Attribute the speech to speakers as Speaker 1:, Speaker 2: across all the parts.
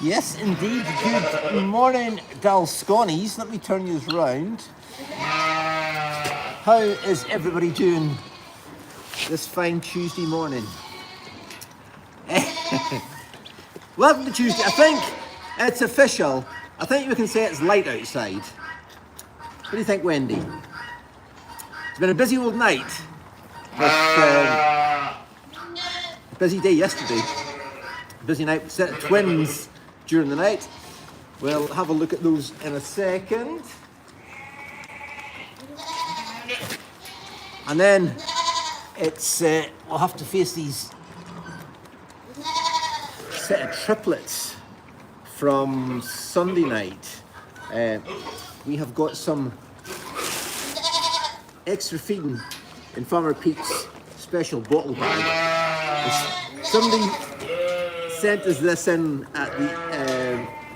Speaker 1: Yes, indeed. Good morning, Dalsconies. Let me turn you round. How is everybody doing this fine Tuesday morning? Welcome to Tuesday. I think it's official. I think we can say it's light outside. What do you think, Wendy? It's been a busy old night. A busy day yesterday. Busy night, set of twins during the night. We'll have a look at those in a second. And then it's we'll have to face these set of triplets from Sunday night. We have got some extra feeding in Farmer Pete's special bottle bag. Somebody sent us this in at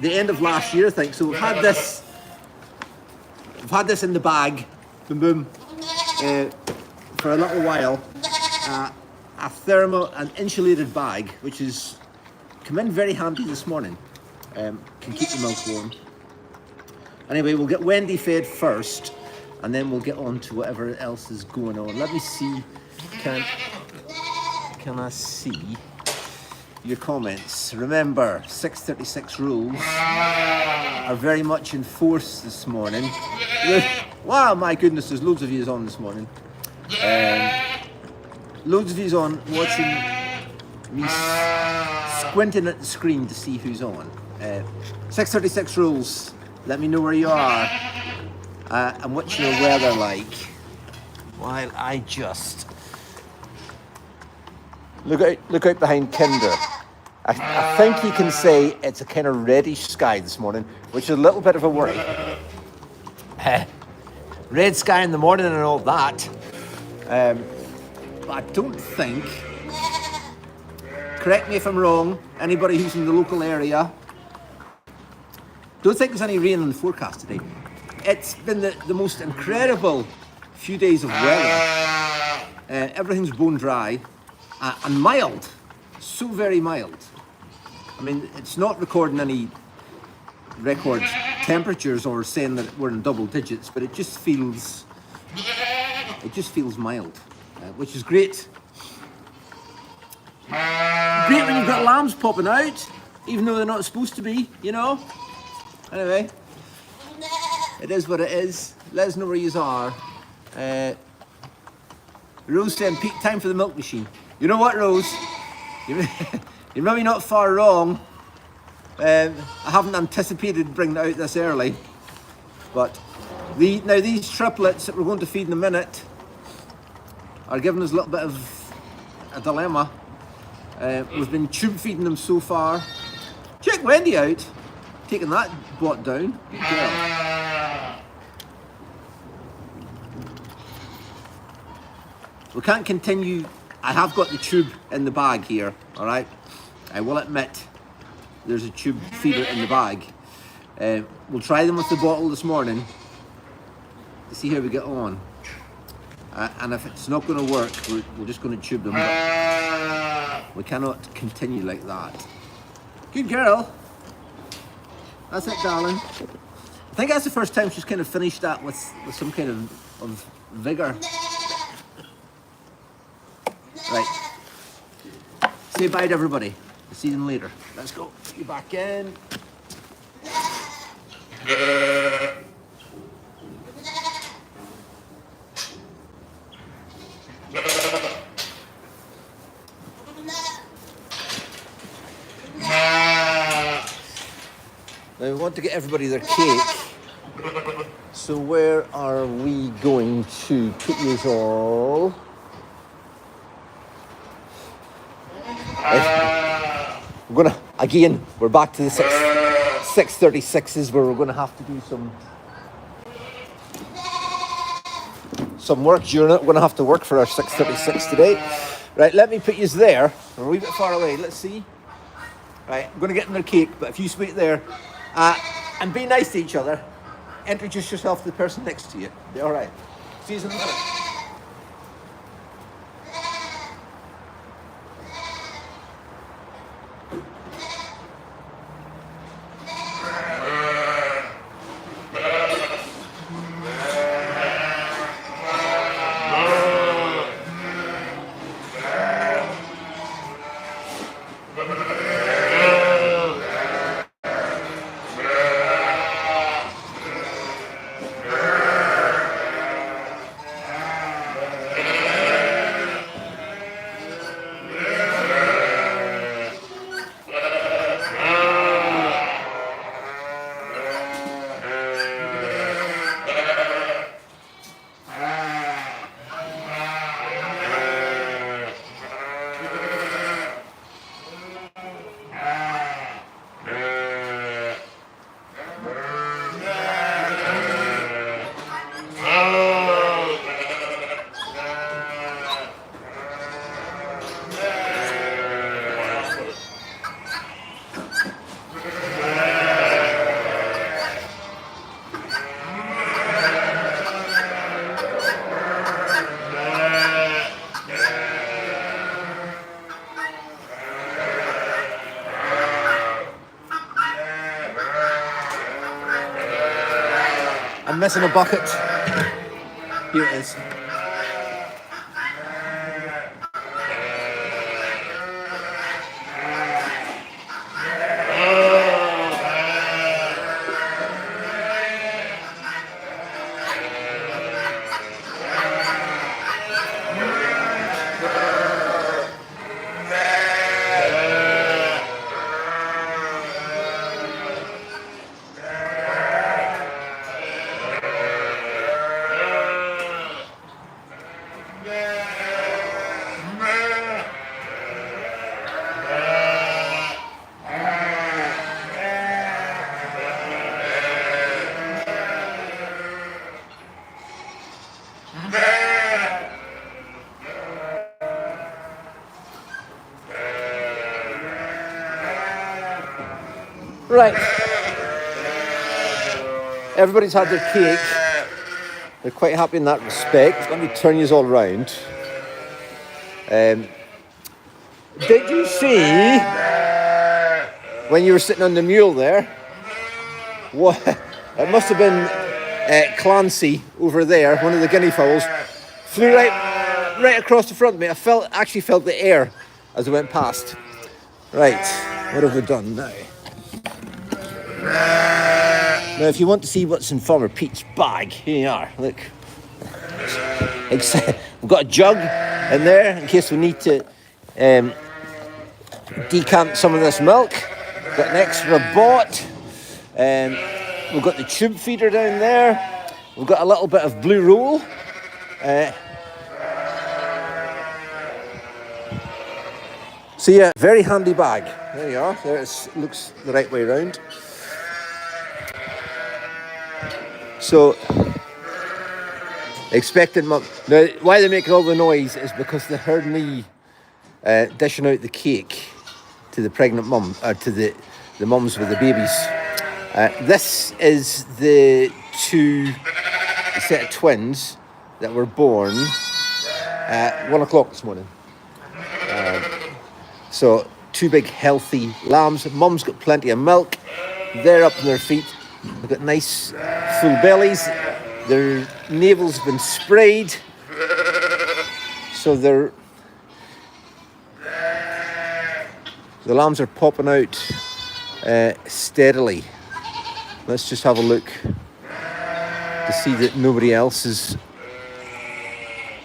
Speaker 1: the end of last year, I think. So we've had this in the bag, boom boom, for a little while. An insulated bag, which has come in very handy this morning. Can keep the milk warm. Anyway, we'll get Wendy fed first, and then we'll get on to whatever else is going on. Let me see. Can I see your comments? Remember, 6:36 rules are very much in force this morning. Wow, my goodness, there's loads of yous on this morning. Loads of yous on watching me squinting at the screen to see who's on. 6:36 rules. Let me know where you are and what's your weather like. While I just look out behind Kinder. I think you can say it's a kind of reddish sky this morning, which is a little bit of a worry. Red sky in the morning and all that. But I don't think, correct me if I'm wrong, anybody who's in the local area, don't think there's any rain in the forecast today. It's been the most incredible few days of weather. Everything's bone dry and mild, so very mild. I mean, it's not recording any record temperatures or saying that we're in double digits, but it just feels mild, which is great. Great when you've got lambs popping out, even though they're not supposed to be, you know. Anyway, it is what it is. Let us know where you are. Rose saying, Pete, time for the milk machine. You know what, Rose? You're maybe not far wrong. I haven't anticipated bringing it out this early. But now these triplets that we're going to feed in a minute are giving us a little bit of a dilemma. We've been tube feeding them so far. Check Wendy out, taking that bot down. Good girl. We can't continue. I have got the tube in the bag here, all right? I will admit there's a tube feeder in the bag. We'll try them with the bottle this morning to see how we get on. And if it's not going to work, we're just going to tube them. But we cannot continue like that. Good girl. That's it, darling. I think that's the first time she's kind of finished that with some kind of vigor. Right. Say bye to everybody. I'll see them later. Let's go. Get you back in. Now we want to get everybody their cake. So where are we going to put you all? We're gonna, again, we're back to the 636s where we're gonna have to do some work during it. We're gonna have to work for our 636 today. Right, let me put you there. We're a wee bit far away, let's see. Right, I'm gonna get in their cake, but if you wait there, and be nice to each other, introduce yourself to the person next to you. Be all right. See you in a minute. I'm missing a bucket. Here it is. Right. Everybody's had their cake. They're quite happy in that respect. Let me turn you all around. Did you see when you were sitting on the mule there? What? It must have been Clancy over there, one of the guinea fowls, flew right across the front of me. I actually felt the air as I went past. Right, what have we done now? Now, if you want to see what's in Farmer Pete's bag, here you are. Look, we've got a jug in there in case we need to decant some of this milk. We've got an extra bot. We've got the tube feeder down there. We've got a little bit of blue roll. So yeah, very handy bag. There you are. There it looks the right way around. So, expecting mum. Now, why they're making all the noise is because they heard me dishing out the cake to the pregnant mum, or to the mums with the babies. This is the set of twins that were born at 1 o'clock this morning. So 2 big healthy lambs. Mum's got plenty of milk. They're up on their feet. They've got nice full bellies. Their navel's been sprayed. So the lambs are popping out steadily. Let's just have a look to see that nobody else is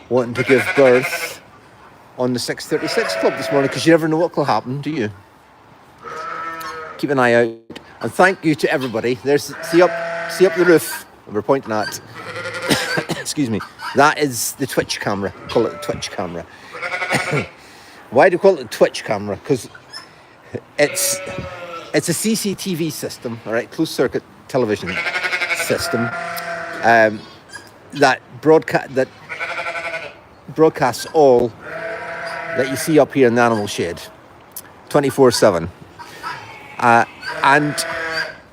Speaker 1: wanting to give birth on the 6:36 club this morning, because you never know what will happen, do you? Keep an eye out. And thank you to everybody. See up the roof that we're pointing at. Excuse me. That is the Twitch camera. We call it the Twitch camera. Why do we call it the Twitch camera? Because it's a CCTV system, all right, closed circuit television system, that broadcasts all that you see up here in the animal shed, 24/7, and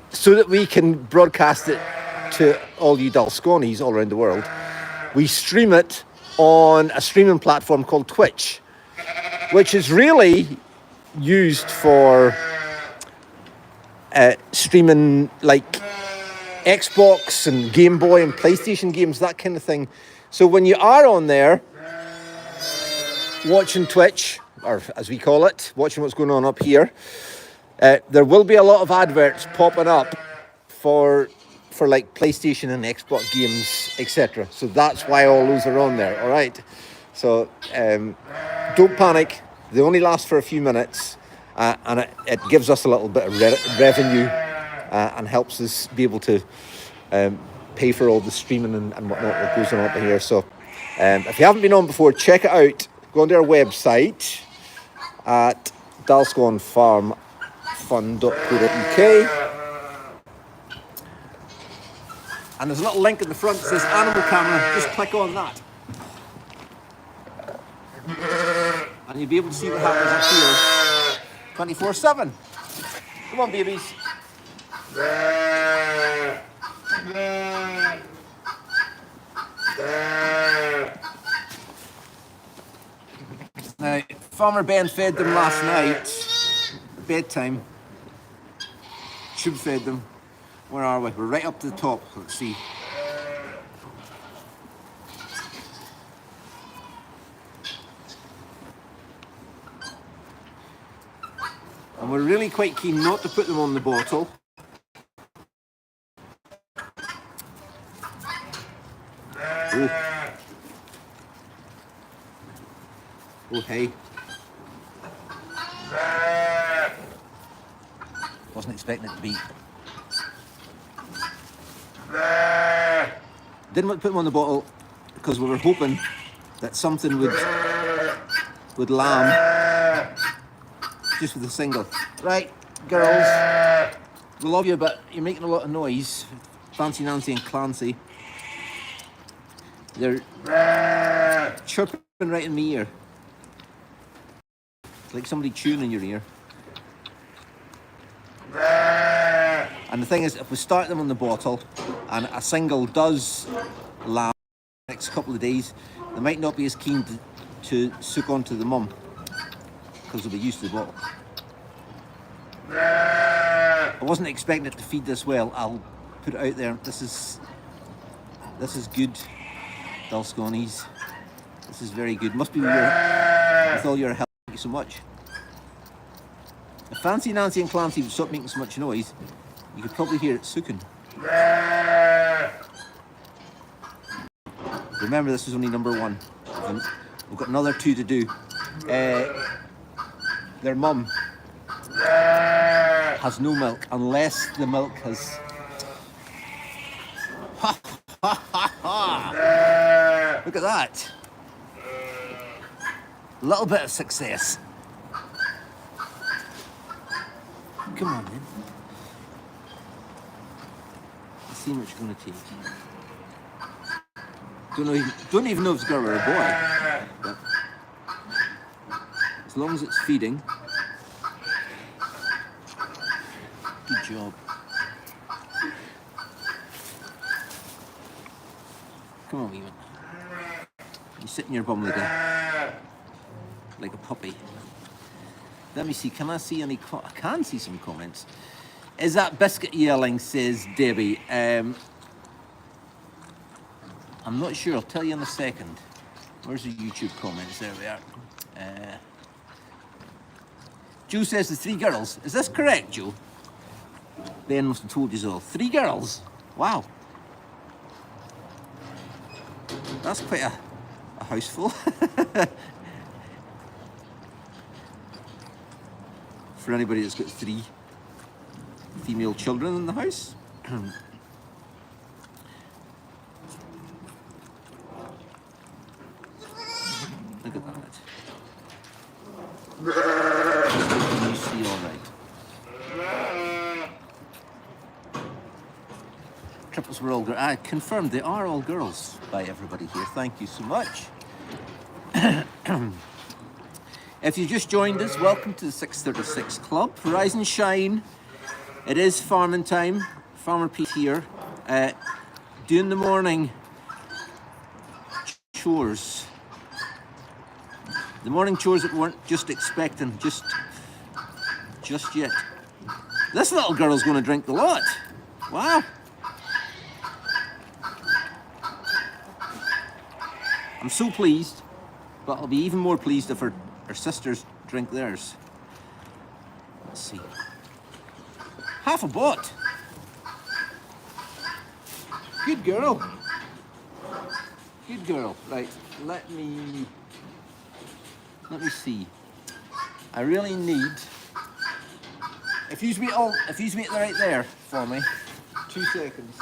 Speaker 1: so that we can broadcast it to all you Dalsconis all around the world, we stream it on a streaming platform called Twitch, which is really used for streaming like Xbox and Game Boy and PlayStation games, that kind of thing. So when you are on there watching Twitch, or as we call it, watching what's going on up here, there will be a lot of adverts popping up for like PlayStation and Xbox games, etc. So that's why all those are on there, all right? So don't panic. They only last for a few minutes, and it gives us a little bit of revenue and helps us be able to pay for all the streaming and whatnot that goes on up here. So if you haven't been on before, check it out. Go onto our website at dalsconfarmfund.co.uk. And there's a little link in the front that says animal camera. Just click on that. And you'll be able to see what happens up here 24/7. Come on, babies. Now, Farmer Ben fed them last night, bedtime. Tube fed them. Where are we? We're right up to the top. Let's see. And we're really quite keen not to put them on the bottle. Oh, hey. Wasn't expecting it to be. Didn't want to put them on the bottle because we were hoping that something would lamb just with a single. Right, girls, we love you, but you're making a lot of noise. Fancy Nancy and Clancy. They're chirping right in my ear. It's like somebody chewing in your ear. And the thing is, if we start them on the bottle and a single does lamb the next couple of days, they might not be as keen to suck onto the mum because they'll be used to the bottle. I wasn't expecting it to feed this well. I'll put it out there. This is good, Dalsconis. This is very good. Must be with all your help. Thank you so much. If Fancy Nancy and Clancy would stop making so much noise, you could probably hear it sucking. Remember, this is only number 1. We've got another 2 to do. Their mum has no milk unless the milk has. Look at that. A little bit of success. Come on then. Let's see what you're going to take. Don't even know if it's a girl or a boy. But as long as it's feeding. Good job. Come on, wee one. You sit in your bum like a puppy. Let me see, can I see any, I can see some comments. Is that biscuit yelling, says Debbie. I'm not sure, I'll tell you in a second. Where's the YouTube comments? There we are. Joe says the 3 girls. Is this correct, Joe? Ben must have told you all. 3 girls? Wow. That's quite a house full. For anybody that's got 3 female children in the house. Look at that. Can you see all right? Triplets were all girls. I confirmed they are all girls by everybody here. Thank you so much. If you just joined us, welcome to the 636 Club. Rise and shine. It is farming time. Farmer Pete here. Doing the morning chores. The morning chores that we weren't just expecting, just yet. This little girl's going to drink the lot. Wow. I'm so pleased, but I'll be even more pleased if her sisters drink theirs. Let's see. Half a bot. Good girl. Good girl. Right, let me see. I really need. If you meet right there for me. 2 seconds.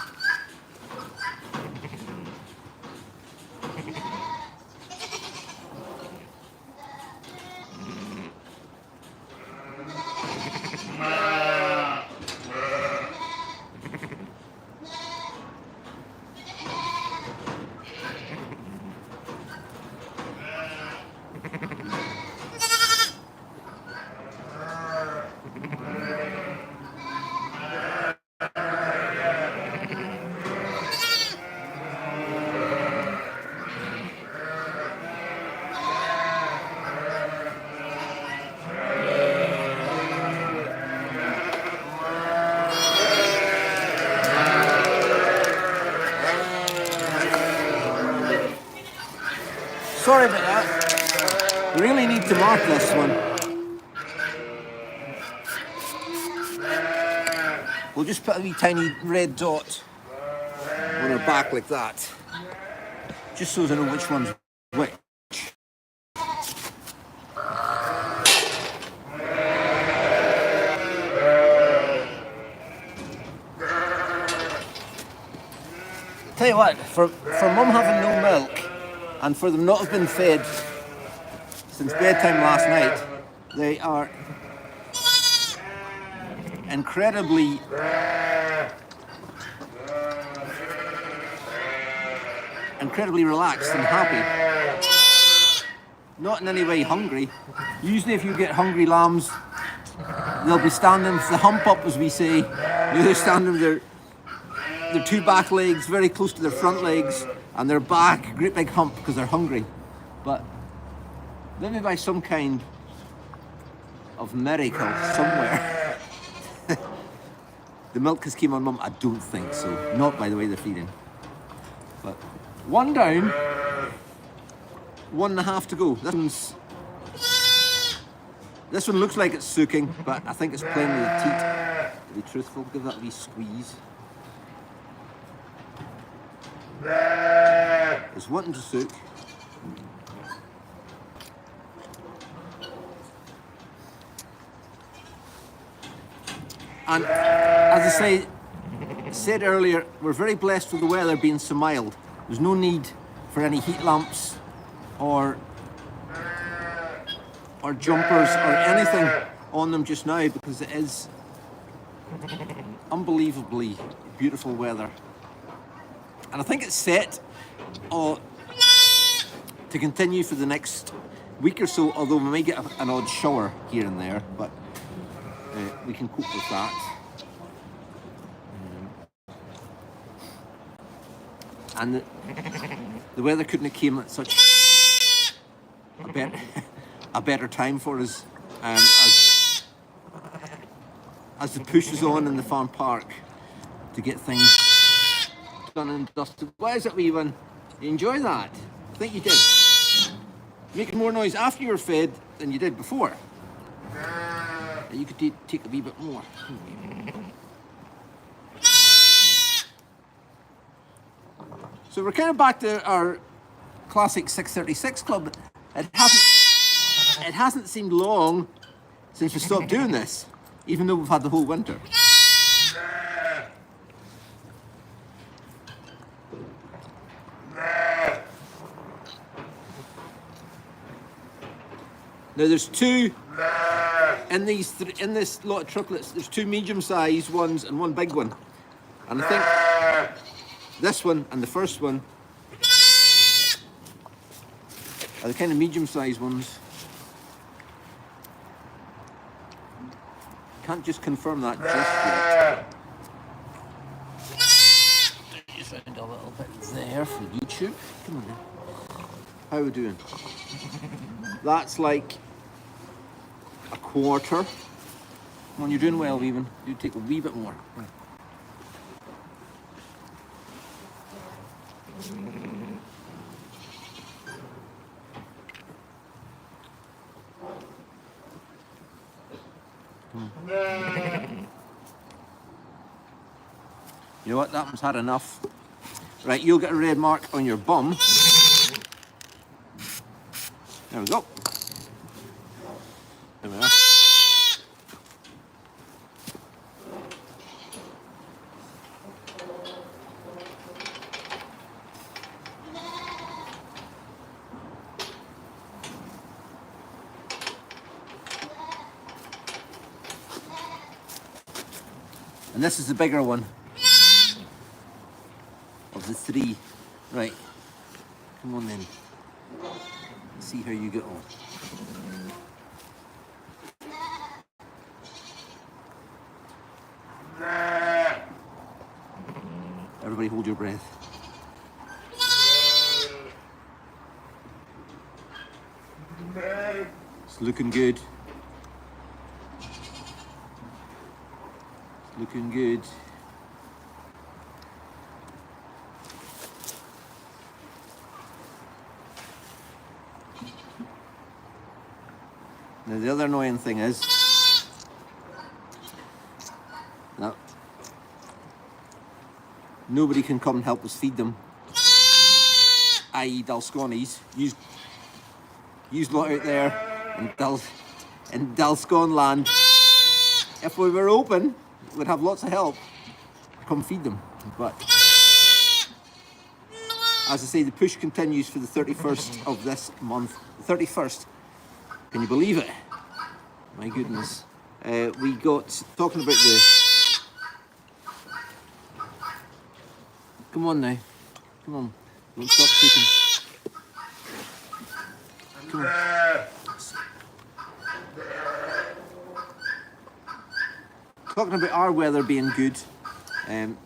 Speaker 1: Sorry about that. We really need to mark this one. We'll just put a wee tiny red dot on her back like that. Just so I know which one's which. Tell you what, for mum having no milk, and for them not have been fed since bedtime last night, they are incredibly relaxed and happy. Not in any way hungry. Usually if you get hungry lambs, they'll be standing with the hump up, as we say. They're standing with their 2 back legs very close to their front legs, and their back, great big hump, because they're hungry. But maybe by some kind of miracle somewhere, the milk has came on mum. I don't think so. Not by the way they're feeding. But 1 down, 1.5 to go. This one looks like it's soaking, but I think it's playing with the teat. To be truthful, give that a wee squeeze. It's wanting to soak. And as I said earlier, we're very blessed with the weather being so mild. There's no need for any heat lamps or jumpers or anything on them just now, because it is Unbelievably beautiful weather. And I think it's set to continue for the next week or so, although we may get an odd shower here and there, but we can cope with that. And the weather couldn't have came at such a better time for us, as the push is on in the farm park to get things done and dusted. What is it, wee one? You enjoy that? I think you did. Making more noise after you were fed than you did before. You could take a wee bit more. So we're kind of back to our classic 636 club. It hasn't seemed long since we stopped doing this, even though we've had the whole winter. Now there's two in this lot of triplets. There's two medium-sized ones and one big one, and I think this one and the first one are the kind of medium-sized ones. Can't just confirm that just yet. Just round a little bit there for YouTube. Come on now. How are we doing? That's like a quarter. Come on, you're doing well, even. You take a wee bit more. You know what? That one's had enough. Right, you'll get a red mark on your bum. There we go. There we are. And this is the bigger one of the three. Right, come on then. Let's see how you get on. Everybody hold your breath. It's looking good. Looking good. Now the other annoying thing is, no, nobody can come and help us feed them, i.e. Dalsconis. Use lot out there in Dalscon land. If we were open, we'd have lots of help. Come feed them. But as I say, the push continues for the 31st of this month. The 31st. Can you believe it? My goodness. We got talking about the. Come on now. Come on. Don't stop shooting. Come on. Talking about our weather being good, and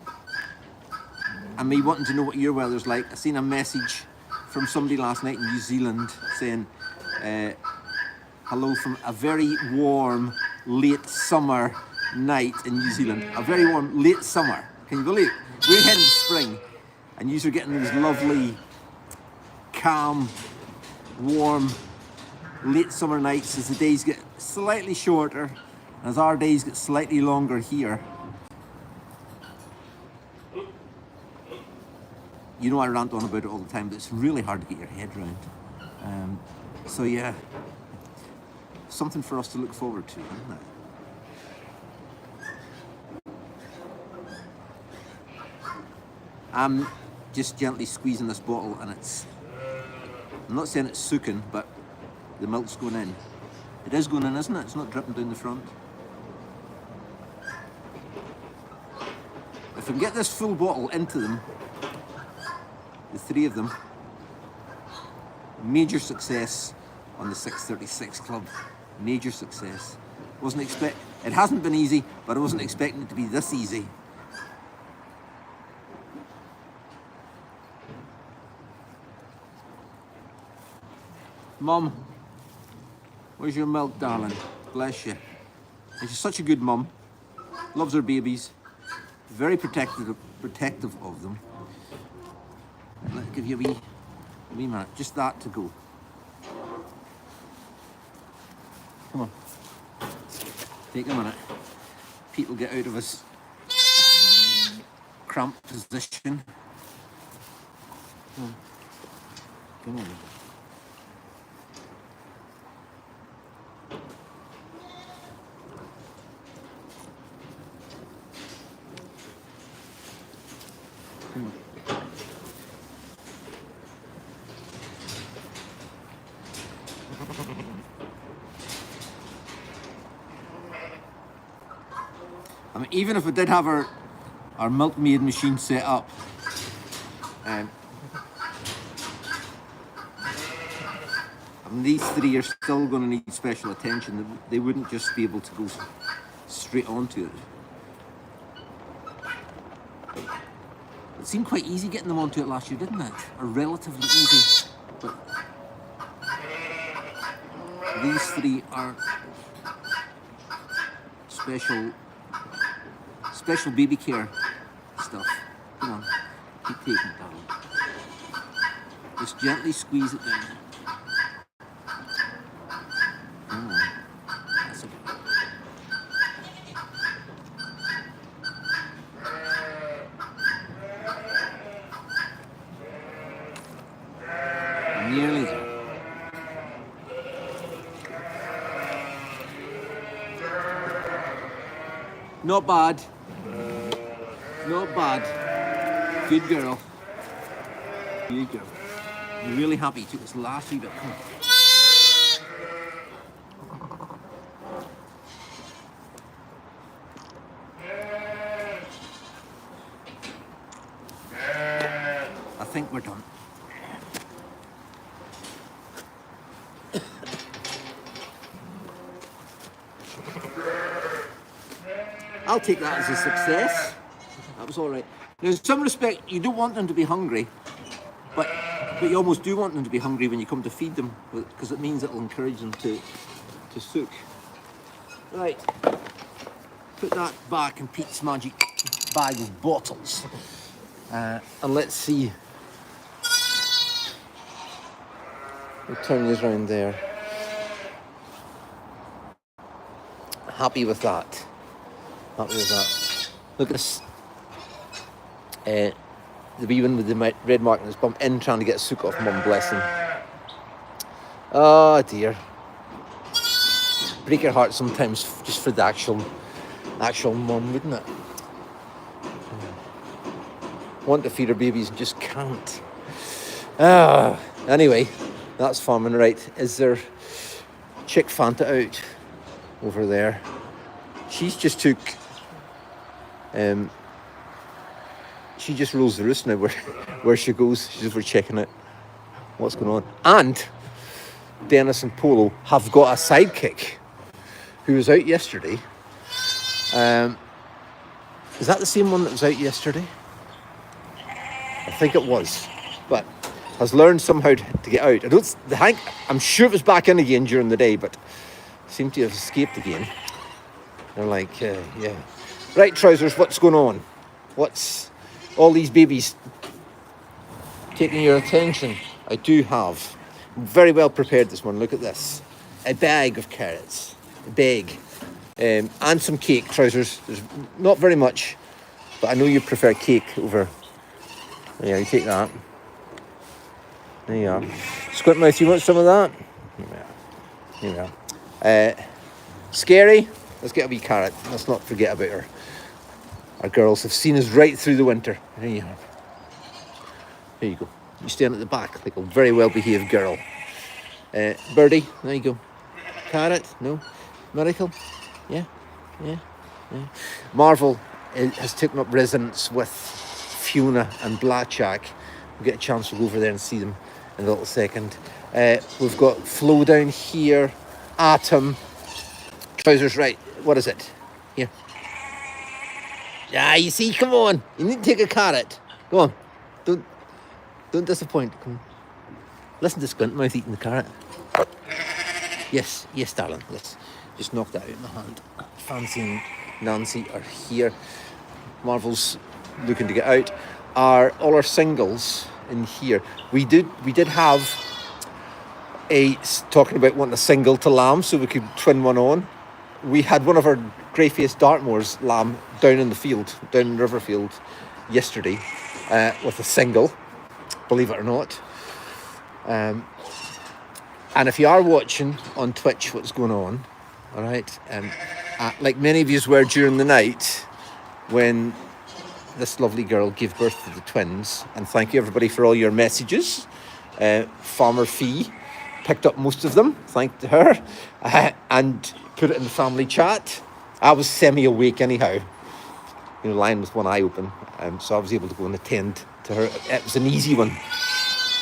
Speaker 1: me wanting to know what your weather's like. I seen a message from somebody last night in New Zealand saying hello from a very warm late summer night in New Zealand. A very warm late summer. Can you believe it? We're heading to spring, and you're getting these lovely, calm, warm late summer nights as the days get slightly shorter, as our days get slightly longer here. You know I rant on about it all the time, but it's really hard to get your head around. So yeah, something for us to look forward to, isn't it? I'm just gently squeezing this bottle, and I'm not saying it's soaking, but the milk's going in. It is going in, isn't it? It's not dripping down the front. if we can get this full bottle into them, the 3 of them, major success on the 636 Club. Major success. It hasn't been easy, but I wasn't expecting it to be this easy. Mum, where's your milk, darling? Bless you. And she's such a good mum. Loves her babies. Very protective of them. Let me give you a wee minute. Just that to go. Come on. Take a minute. Pete will get out of his cramped position. Come on. I mean, even if we did have our milkmaid machine set up, I mean, these 3 are still going to need special attention. They wouldn't just be able to go straight onto it. It seemed quite easy getting them onto it last year, didn't it? Or relatively easy. But these 3 are special baby care stuff. Come on, keep taking it, darling. Just gently squeeze it down. Come on. That's okay. Nearly there. Not bad. Not bad. Good girl. Good girl. I'm really happy you took this last wee bit. Come on. I think we're done. I'll take that as a success. That was all right. Now, in some respect, you don't want them to be hungry, but you almost do want them to be hungry when you come to feed them, because it means it'll encourage them to sook. Right, put that back in Pete's magic bag of bottles, and let's see. We'll turn these around there. Happy with that. Happy with that. Look at this. The wee one with the red mark on his bum in trying to get a sook off Mum, bless him. Oh dear. Break your heart sometimes just for the actual mum, wouldn't it? Want to feed her babies and just can't. Anyway, that's farming. Right, is there Chick Fanta out over there? She's just took she just rules the roost now where she goes. She's over checking out what's going on. And Dennis and Polo have got a sidekick who was out yesterday. Is that the same one that was out yesterday? I think it was, but has learned somehow to get out. I'm sure it was back in again during the day, but seemed to have escaped again. They're like, yeah. Right, Trousers, what's going on? What's all these babies taking your attention? I do have. I'm very well prepared this morning. Look at this. A bag of carrots. A bag. And some cake, Trousers. There's not very much, but I know you prefer cake over. Yeah, you take that. There you are. Squint Mouth, you want some of that? Yeah. Here we are. Scary. Let's get a wee carrot. Let's not forget about her. Our girls have seen us right through the winter. There you are. There you go. You stand at the back like a very well-behaved girl. Birdie, there you go. Carrot, no. Miracle, yeah. Marvel has taken up residence with Fiona and Blackjack. We'll get a chance to go over there and see them in a little second. We've got Flo down here, Atom, Trousers, right, what is it? Here. Yeah, you see, come on. You need to take a carrot. Go on. Don't disappoint. Come on. Listen to Squintmouth eating the carrot. Yes, darling, yes. Just knocked that out in my hand. Fancy and Nancy are here. Marvel's looking to get out. All our singles in here. We did have talking about wanting a single to lamb so we could twin one on. We had one of our grey-faced Dartmoor's lamb down in the field, down in Riverfield yesterday, with a single, believe it or not. And if you are watching on Twitch what's going on, all right, like many of you were during the night when this lovely girl gave birth to the twins, and thank you everybody for all your messages. Farmer Fee picked up most of them, thank to her, and put it in the family chat. I was semi-awake anyhow, lying with one eye open, so I was able to go and attend to her. It was an easy one.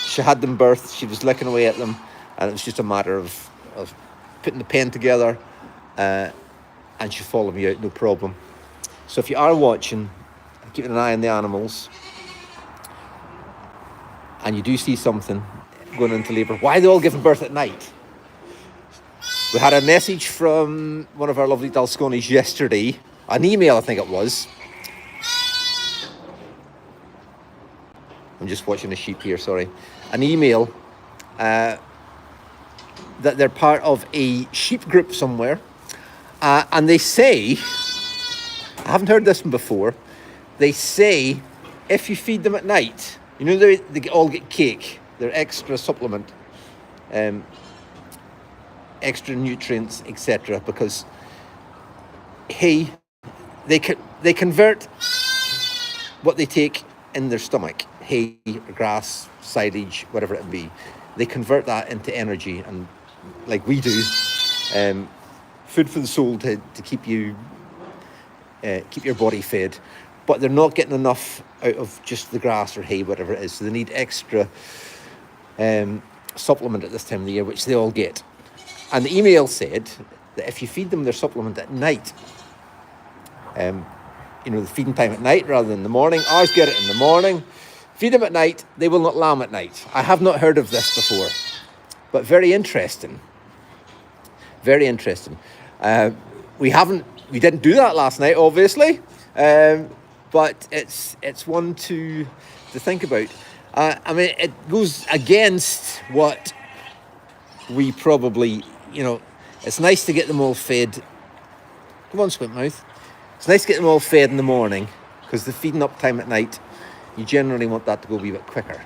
Speaker 1: She had them birthed, she was licking away at them, and it was just a matter of putting the pen together, and she followed me out, no problem. So if you are watching, keeping an eye on the animals, and you do see something going into labour, why are they all giving birth at night? We had a message from one of our lovely Dalsconis yesterday, an email I think it was. I'm just watching a sheep here, sorry. An email that they're part of a sheep group somewhere, and they say, I haven't heard this one before, they say if you feed them at night, they all get cake, their extra supplement, extra nutrients, etc., because hay, they convert what they take in their stomach, hay, grass, silage, whatever it be, they convert that into energy, and like we do, food for the soul to keep you keep your body fed, but they're not getting enough out of just the grass or hay, whatever it is, so they need extra supplement at this time of the year, which they all get. And the email said that if you feed them their supplement at night, the feeding time at night rather than the morning, ours get it in the morning, feed them at night, they will not lamb at night. I have not heard of this before, but very interesting. Very interesting. We didn't do that last night, obviously, but it's one to think about. It goes against what we probably, it's nice to get them all fed. Come on, Squintmouth. It's nice to get them all fed in the morning, because the feeding up time at night, you generally want that to go a wee bit quicker.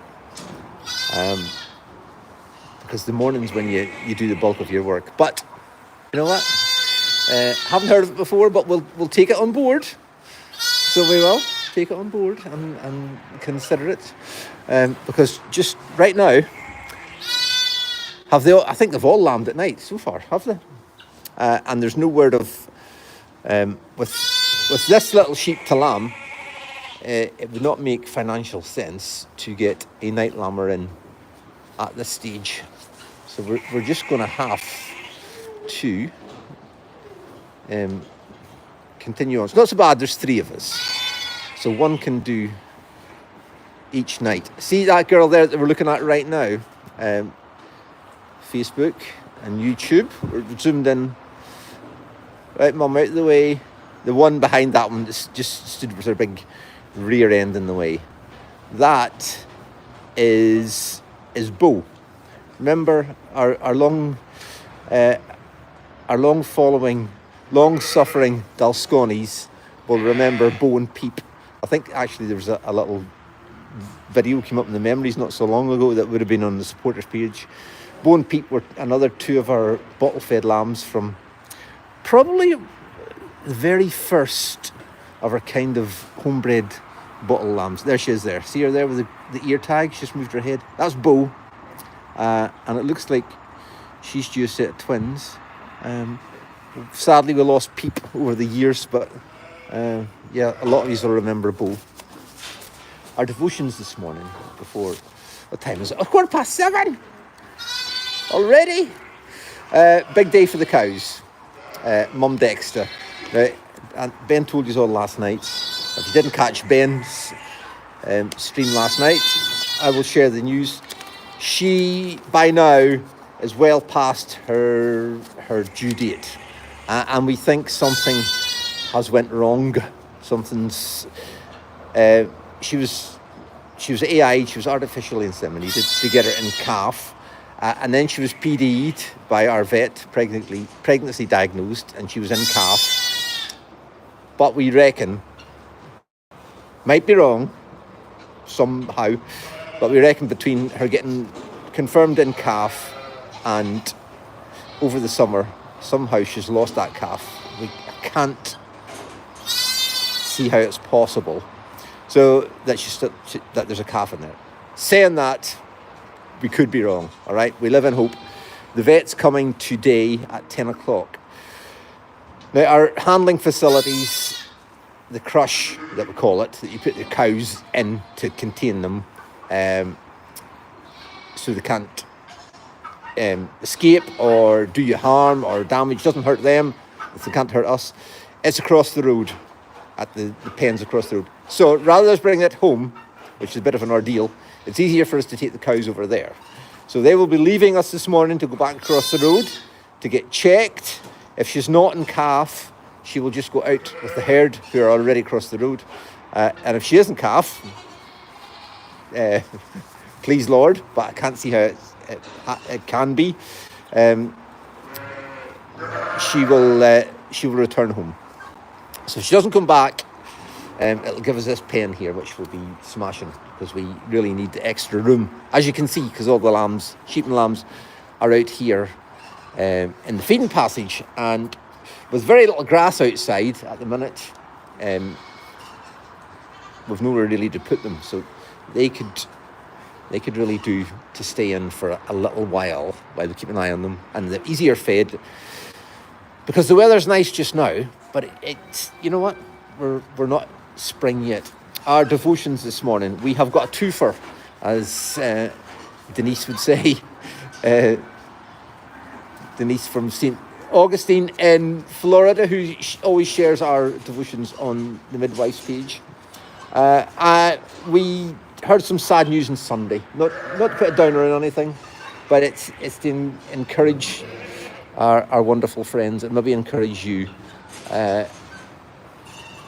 Speaker 1: Because the morning's when you do the bulk of your work. But, you know what? Haven't heard of it before, but we'll take it on board. So we will take it on board and consider it. Because just right now, I think they've all lambed at night so far, have they? And there's no word of, with this little sheep to lamb, it would not make financial sense to get a night lammer in at this stage. So we're just going to have to continue on. It's not so bad, there's 3 of us. So one can do each night. See that girl there that we're looking at right now? Facebook and YouTube. We're zoomed in. Right, Mum, out of the way. The one behind that one just stood with her big rear end in the way. That is Bo. Remember our long-following, long-suffering Dalsconis will remember Bo and Peep. I think actually there was a little video came up in the memories not so long ago that would have been on the supporters page. Bo and Peep were another 2 of our bottle-fed lambs from probably the very first of our kind of homebred bottle lambs. There she is there. See her there with the ear tag? She's just moved her head. That's Bo. And it looks like she's due a set of twins. Sadly, we lost Peep over the years, but Yeah, a lot of you will remember Bo. Our devotions this morning before, what time is it? 7:15 already. Big day for the cows. Mum Dexter. Now, and Ben told you all last night. If you didn't catch Ben's stream last night, I will share the news. She, by now, is well past her due date. And we think something has went wrong. Something's... She was AI, she was artificially inseminated to get her in calf. And then she was PD'd by our vet, pregnancy diagnosed, and she was in calf. But we reckon, might be wrong somehow, but we reckon between her getting confirmed in calf and over the summer, somehow she's lost that calf. We can't see how it's possible. So that that there's a calf in there. Saying that, we could be wrong, all right? We live in hope. The vet's coming today at 10 o'clock. Now, our handling facilities, the crush that we call it, that you put the cows in to contain them, so they can't escape or do you harm or damage, doesn't hurt them, if they can't hurt us. It's across the road, at the pens across the road. So rather than us bring it home, which is a bit of an ordeal, it's easier for us to take the cows over there. So they will be leaving us this morning to go back across the road to get checked. If she's not in calf, she will just go out with the herd who are already across the road. And if she isn't calf, please Lord, but I can't see how it can be. She will return home. So if she doesn't come back, it'll give us this pen here, which will be smashing because we really need the extra room, as you can see, because all the lambs, sheep and lambs, are out here in the feeding passage, and with very little grass outside at the minute, we've nowhere really to put them, so they could really do to stay in for a little while we keep an eye on them, and they're easier fed because the weather's nice just now, but it's, you know what, we're not spring yet. Our devotions this morning, we have got a twofer, as Denise would say. Denise from St. Augustine in Florida, who always shares our devotions on the Midwife's page. We heard some sad news on Sunday. Not to put a downer on anything, but it's to encourage our wonderful friends and maybe encourage you.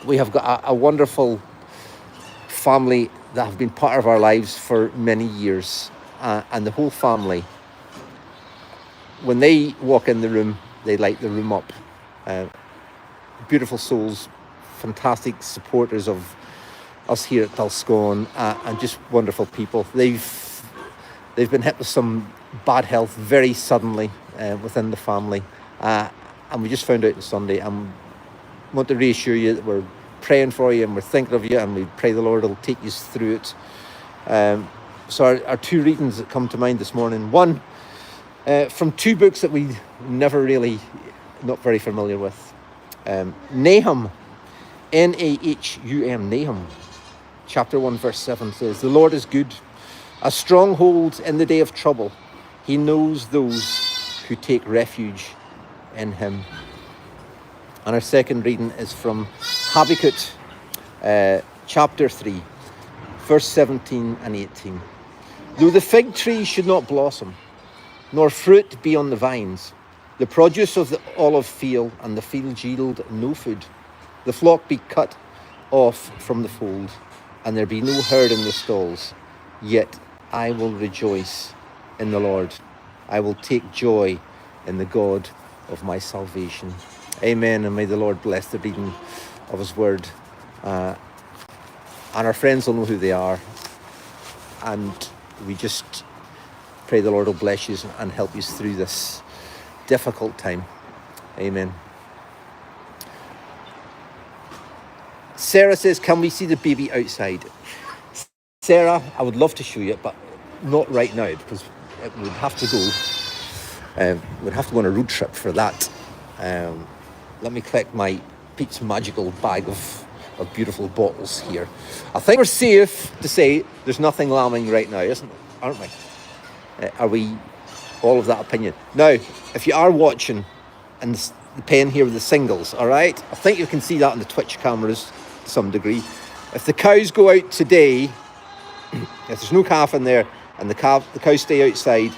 Speaker 1: We have got a wonderful family that have been part of our lives for many years, and the whole family, when they walk in the room, they light the room up. Beautiful souls, fantastic supporters of us here at Tulscone, and just wonderful people. They've been hit with some bad health very suddenly within the family, and we just found out on Sunday. And want to reassure you that we're praying for you and we're thinking of you, and we pray the Lord will take you through it. So our two readings that come to mind this morning, one from two books that we never really, not very familiar with. Nahum, Nahum, Nahum, chapter 1, verse 7 says, "The Lord is good, a stronghold in the day of trouble. He knows those who take refuge in him." And our second reading is from Habakkuk, chapter 3, verse 17 and 18. "Though the fig tree should not blossom, nor fruit be on the vines, the produce of the olive field and the fields yield no food, the flock be cut off from the fold, and there be no herd in the stalls, yet I will rejoice in the Lord. I will take joy in the God of my salvation." Amen, and may the Lord bless the reading of his word. And our friends will know who they are. And we just pray the Lord will bless you and help you through this difficult time. Amen. Sarah says, "Can we see the baby outside?" Sarah, I would love to show you it, but not right now, because we'd have to go. We'd have to go on a road trip for that. Let me collect my Pete's magical bag of beautiful bottles here. I think we're safe to say there's nothing lambing right now, aren't we? Are we all of that opinion? Now, if you are watching, and the pen here with the singles, all right? I think you can see that on the Twitch cameras to some degree. If the cows go out today, if there's no calf in there, and the cows stay outside,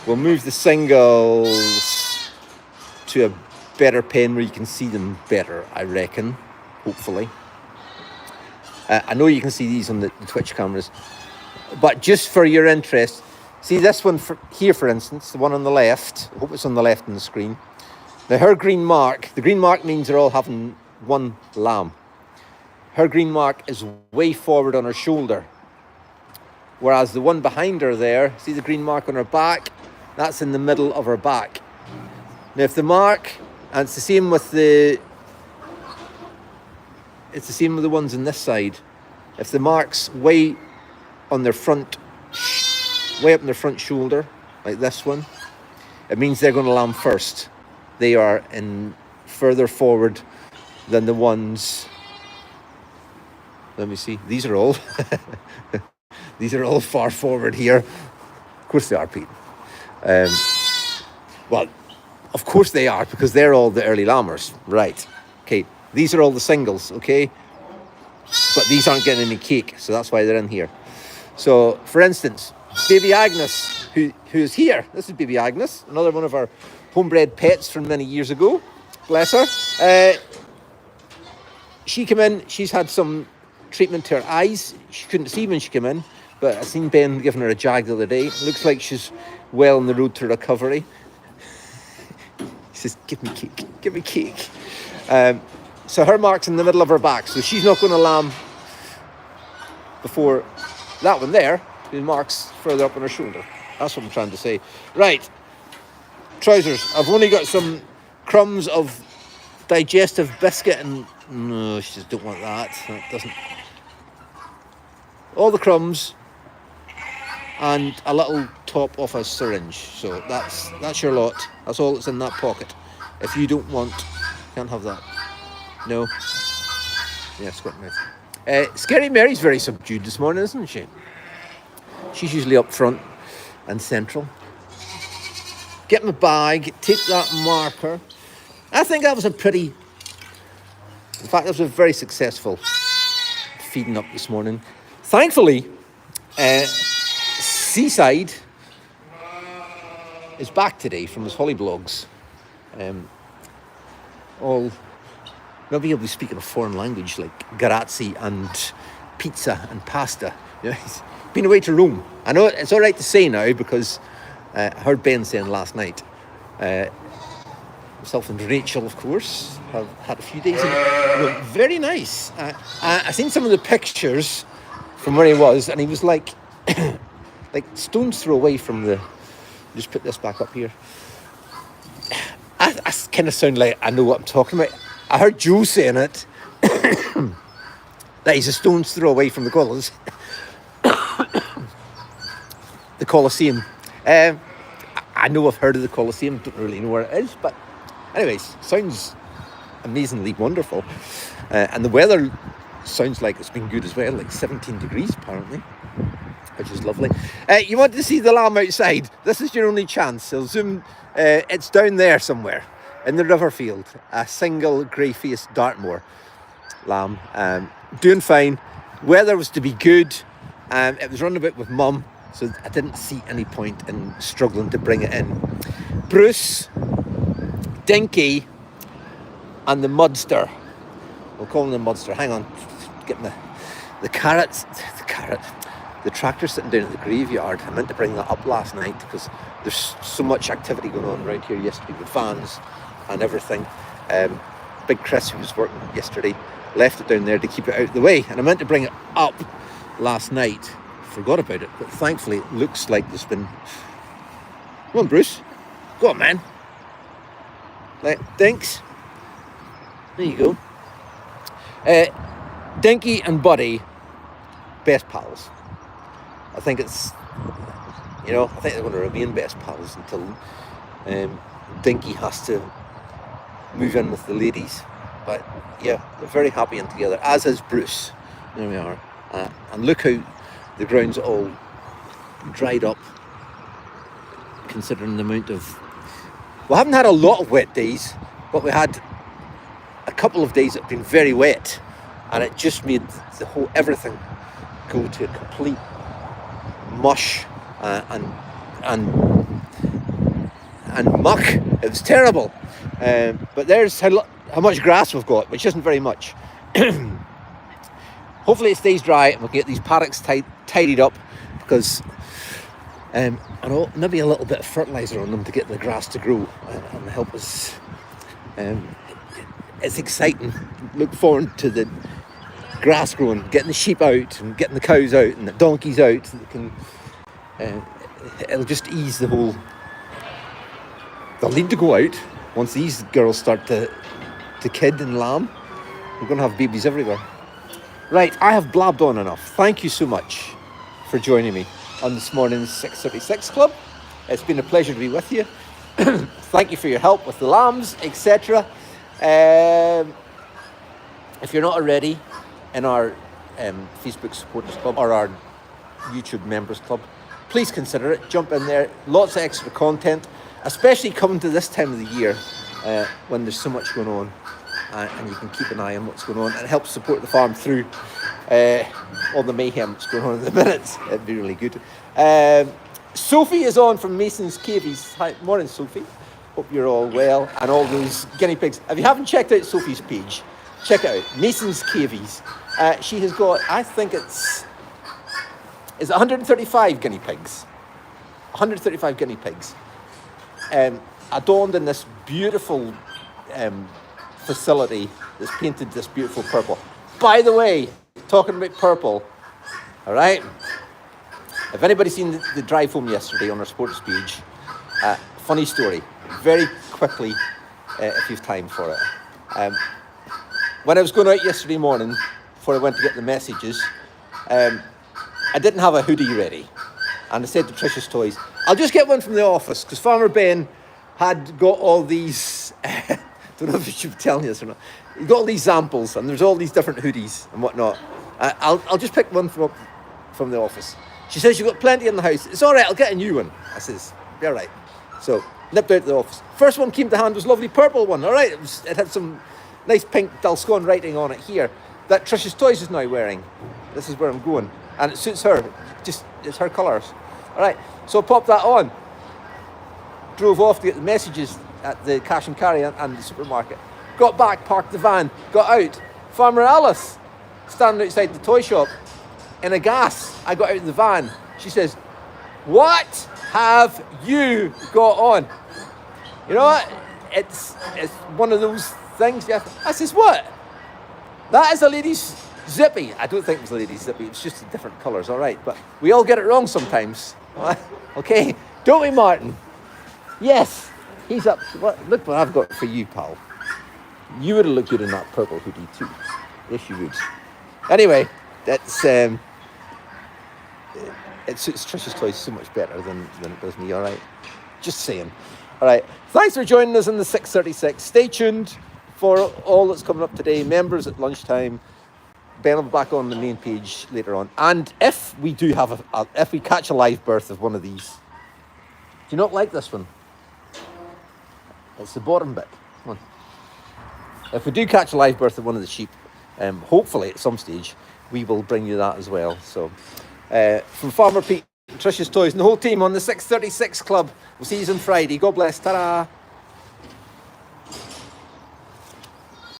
Speaker 1: we'll move the singles to a better pen where you can see them better, I reckon, hopefully. I know you can see these on the Twitch cameras, but just for your interest, see this one here, for instance, the one on the left. I hope it's on the left on the screen. Now her green mark, the green mark means they're all having one lamb. Her green mark is way forward on her shoulder, whereas the one behind her there, see the green mark on her back? That's in the middle of her back. Now if the mark, and it's the same with the ones on this side. If the mark's way on their front, way up in their front shoulder, like this one, it means they're going to lamb first. They are in further forward than the ones. Let me see. These are all. These are all far forward here. Of course they are, Pete. Well, of course they are, because they're all the early lambers, right? Okay. These are all the singles, okay? But these aren't getting any cake, so that's why they're in here. So, for instance, baby Agnes, who's here. This is baby Agnes, another one of our homebred pets from many years ago. Bless her. She came in, she's had some treatment to her eyes. She couldn't see when she came in, but I seen Ben giving her a jag the other day. Looks like she's well on the road to recovery. He says, give me cake, give me cake. So her mark's in the middle of her back, so she's not going to lamb before that one there. The mark's further up on her shoulder. That's what I'm trying to say. Right, trousers. I've only got some crumbs of digestive biscuit, and no, she just don't want that. That doesn't. All the crumbs and a little top off a syringe. So that's your lot. That's all that's in that pocket. If you don't want, can't have that. No. Yeah, squirt mouth. Scary Mary's very subdued this morning, isn't she? She's usually up front and central. Get my bag, take that marker. I think that was in fact, that was a very successful feeding up this morning. Thankfully, Seaside is back today from his holiday blogs. Maybe he'll be speaking a foreign language like grazie and pizza and pasta. You know, he's been away to Rome. I know it's all right to say now, because I heard Ben saying last night, myself and Rachel, of course, have had a few days in Rome. Very nice. I seen some of the pictures from where he was, and he was like like stone's throw away from the. Just put this back up here. I kind of sound like I know what I'm talking about. I heard Joe saying it, that he's a stone's throw away from the Colosseum. I know I've heard of the Colosseum, don't really know where it is, but anyways, sounds amazingly wonderful. And the weather sounds like it's been good as well, like 17 degrees apparently, which is lovely. You want to see the lamb outside? This is your only chance. I'll zoom. It's down there somewhere in the river field. A single grey-faced Dartmoor lamb. Doing fine. Weather was to be good. It was run about with Mum, so I didn't see any point in struggling to bring it in. Bruce, Dinky, and the Mudster. We'll call him the Mudster. Hang on. Getting the carrots. The tractor sitting down at the graveyard. I meant to bring that up last night because there's so much activity going on around here yesterday with fans and everything. Big Chris, who was working yesterday, left it down there to keep it out of the way. And I meant to bring it up last night. Forgot about it. But thankfully, it looks like there's been... Come on, Bruce. Go on, man. Dinks. There you go. Dinky and Buddy, best pals. I think it's, I think they're going to remain best pals until Dinky has to move in with the ladies. But yeah, they're very happy and together, as is Bruce. There we are. And look how the ground's all dried up, considering the amount of... We haven't had a lot of wet days, but we had a couple of days that have been very wet, and it just made the whole everything go to a complete mush and muck. It was terrible. But there's how much grass we've got, which isn't very much. Hopefully it stays dry and we'll get these paddocks tidied up, because I know maybe a little bit of fertiliser on them to get the grass to grow and help us. It's exciting. Look forward to the grass growing, getting the sheep out and getting the cows out and the donkeys out. So they can, it'll just ease the whole... They'll need to go out once these girls start to kid and lamb. We're going to have babies everywhere. Right, I have blabbed on enough. Thank you so much for joining me on this morning's 636 Club. It's been a pleasure to be with you. Thank you for your help with the lambs, etc. If you're not already in our Facebook supporters club or our YouTube members club, please consider it. Jump in there. Lots of extra content, especially coming to this time of the year when there's so much going on, and you can keep an eye on what's going on, and it helps support the farm through all the mayhem that's going on at the minute. It'd be really good. Sophie is on from Mason's Cavies. Hi, morning, Sophie. Hope you're all well. And all those guinea pigs. If you haven't checked out Sophie's page, check it out. Mason's Cavies. She has got, I think is it 135 guinea pigs? 135 guinea pigs. Adorned in this beautiful facility that's painted this beautiful purple. By the way, talking about purple, all right? If anybody's seen the drive home yesterday on our sports page, funny story, very quickly, if you've time for it. When I was going out yesterday morning, before I went to get the messages, I didn't have a hoodie ready. And I said to Trish's Toys, I'll just get one from the office, because Farmer Ben had got all these, don't know if I should be telling you this or not, he got all these samples, and there's all these different hoodies and whatnot. I'll just pick one from the office. She says, you've got plenty in the house. It's all right, I'll get a new one. I says, be all right. So, nipped out to the office. First one came to hand was a lovely purple one, all right? It had some nice pink Dulscone writing on it here that Trish's Toys is now wearing. This is where I'm going. And it suits her. It's her colours. All right, so I popped that on. Drove off to get the messages at the cash and carry and the supermarket. Got back, parked the van, got out. Farmer Alice, standing outside the toy shop, in a gas. I got out of the van. She says, what have you got on? You know what? It's one of those things. I says, what? That is a lady's zippy. I don't think it was a lady's zippy. It's just different colours, all right. But we all get it wrong sometimes. Okay, don't we, Martin? Yes, he's up. Look what I've got for you, pal. You would have looked good in that purple hoodie too. Yes, you would. Anyway, that's it suits Trish's Toys so much better than it does me. All right, just saying. All right, thanks for joining us in the 636. Stay tuned for all that's coming up today. Members at lunchtime. Ben will be back on the main page later on. And if we do have if we catch a live birth of one of these, do you not like this one? It's the bottom bit. Come on. If we do catch a live birth of one of the sheep, hopefully at some stage, we will bring you that as well. So, from Farmer Pete, Trish's Toys, and the whole team on the 636 Club, we'll see you on Friday. God bless. Ta-da!